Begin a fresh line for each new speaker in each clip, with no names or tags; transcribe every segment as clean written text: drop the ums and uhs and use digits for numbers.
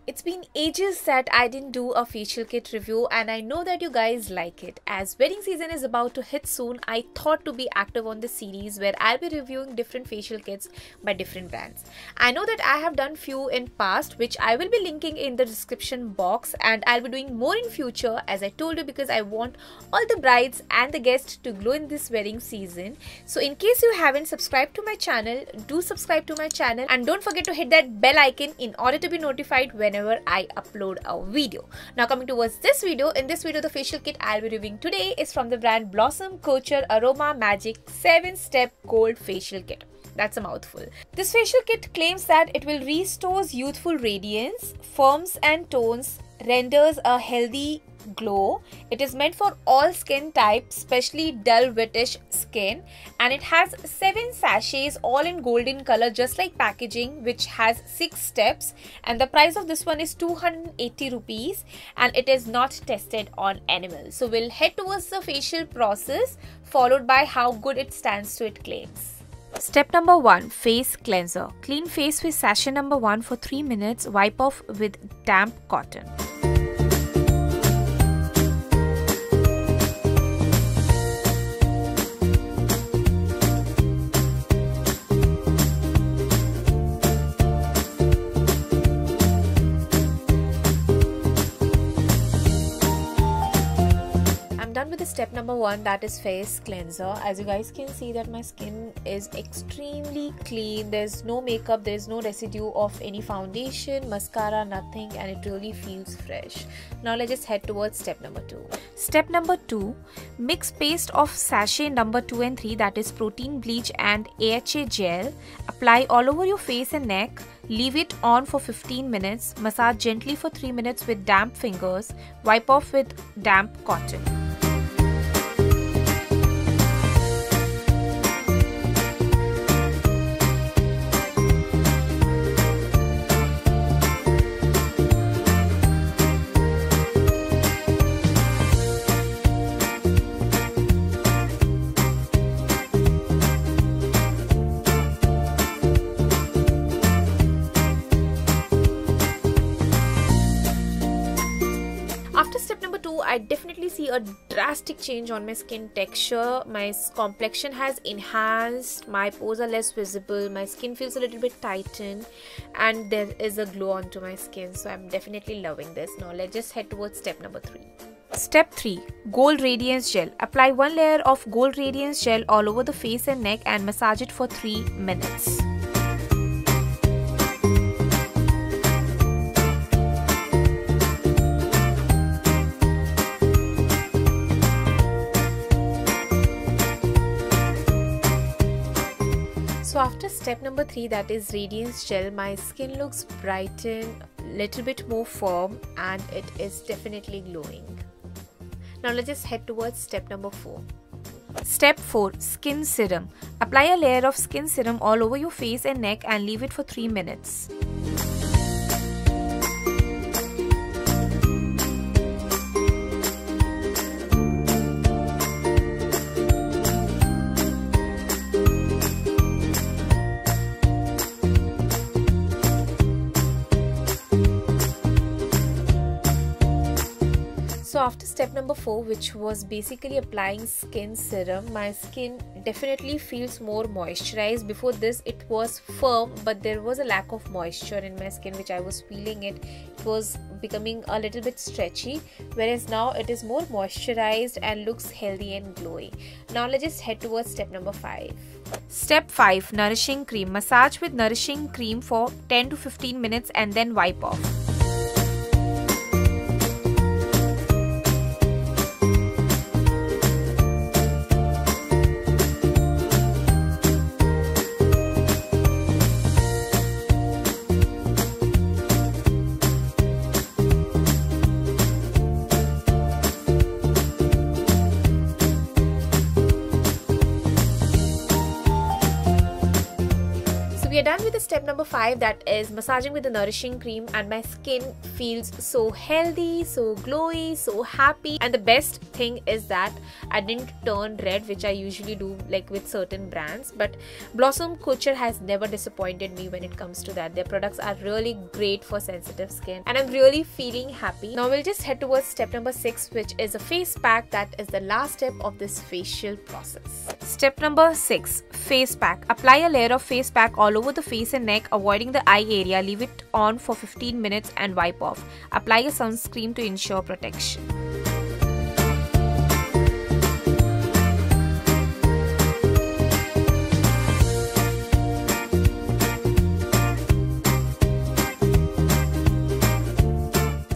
It's been ages that I didn't do a facial kit review, and I know that you guys like it. As wedding season is about to hit soon, I thought to be active on this series where I'll be reviewing different facial kits by different brands. I know that I have done few in past which I will be linking in the description box, and I'll be doing more in future as I told you, because I want all the brides and the guests to glow in this wedding season. So in case you haven't subscribed to my channel, do subscribe to my channel and don't forget to hit that bell icon in order to be notified whenever I upload a video. Now coming towards this video, in this video the facial kit I'll be reviewing today is from the brand Blossom Couture Aroma Magic 7-Step Gold Facial Kit. That's a mouthful. This facial kit claims that it will restores youthful radiance, firms and tones, renders a healthy glow. It is meant for all skin types, especially dull whitish skin, and it has 7 sachets all in golden color, just like packaging, which has 6 steps, and the price of this one is 280 rupees, and it is not tested on animals. So we'll head towards the facial process, followed by how good it stands to its claims. Step number 1, face cleanser. Clean face with sachet number 1 for 3 minutes. Wipe off with damp cotton. Done with the step number 1, that is face cleanser. As you guys can see that my skin is extremely clean. There's no makeup, there's no residue of any foundation, mascara, nothing, and it really feels fresh. Now let's just head towards step number 2. Step number 2, mix paste of sachet number 2 and 3, that is protein bleach and AHA gel. Apply all over your face and neck. Leave it on for 15 minutes. Massage gently for 3 minutes with damp fingers. Wipe off with damp cotton. After step number 2, I definitely see a drastic change on my skin texture. My complexion has enhanced, my pores are less visible, my skin feels a little bit tightened, and there is a glow onto my skin. So I'm definitely loving this. Now let's just head towards step number 3. Step 3, Gold Radiance Gel. Apply 1 layer of Gold Radiance Gel all over the face and neck and massage it for 3 minutes. So after step number 3, that is Radiance Gel, my skin looks brightened, little bit more firm, and it is definitely glowing. Now let's just head towards step number 4. Step 4, Skin Serum. Apply a layer of skin serum all over your face and neck and leave it for 3 minutes. So after step number 4, which was basically applying skin serum, my skin definitely feels more moisturized. Before this it was firm, but there was a lack of moisture in my skin which I was feeling it. It was becoming a little bit stretchy, whereas now it is more moisturized and looks healthy and glowy. Now let's just head towards step number 5. Step 5, Nourishing Cream. Massage with nourishing cream for 10 to 15 minutes and then wipe off. we are done with the step number 5, that is massaging with the nourishing cream, and my skin feels so healthy, so glowy, so happy. And the best thing is that I didn't turn red, which I usually do like with certain brands, but Blossom Couture has never disappointed me when it comes to that. Their products are really great for sensitive skin and I'm really feeling happy. Now we'll just head towards step number 6, which is a face pack. That is the last step of this facial process. Step number 6, face pack. Apply a layer of face pack all over the face and neck, avoiding the eye area. Leave it on for 15 minutes and wipe off. Apply a sunscreen to ensure protection.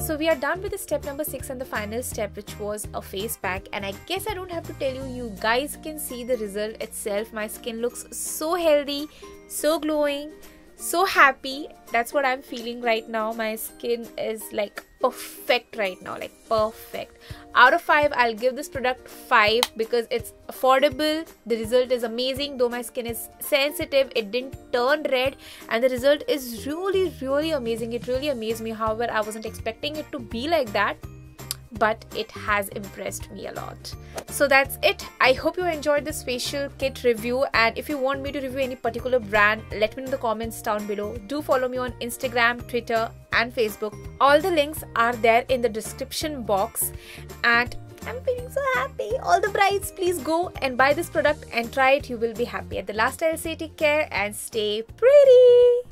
So we are done with the step number 6 and the final step, which was a face pack. And I guess I don't have to tell you, you guys can see the result itself. My skin looks so healthy, so glowing, so happy. That's what I'm feeling right now. My skin is like perfect right now, like perfect. Out of 5, I'll give this product 5 because it's affordable. The result is amazing. Though my skin is sensitive, it didn't turn red, and the result is really amazing. It really amazed me. However, I wasn't expecting it to be like that, but it has impressed me a lot. So that's it. I hope you enjoyed this facial kit review, and if you want me to review any particular brand, let me know in the comments down below. Do follow me on Instagram, Twitter and Facebook. All the links are there in the description box, and I'm feeling so happy. All the brides, please go and buy this product and try it. You will be happy. At the last, I'll say take care and stay pretty.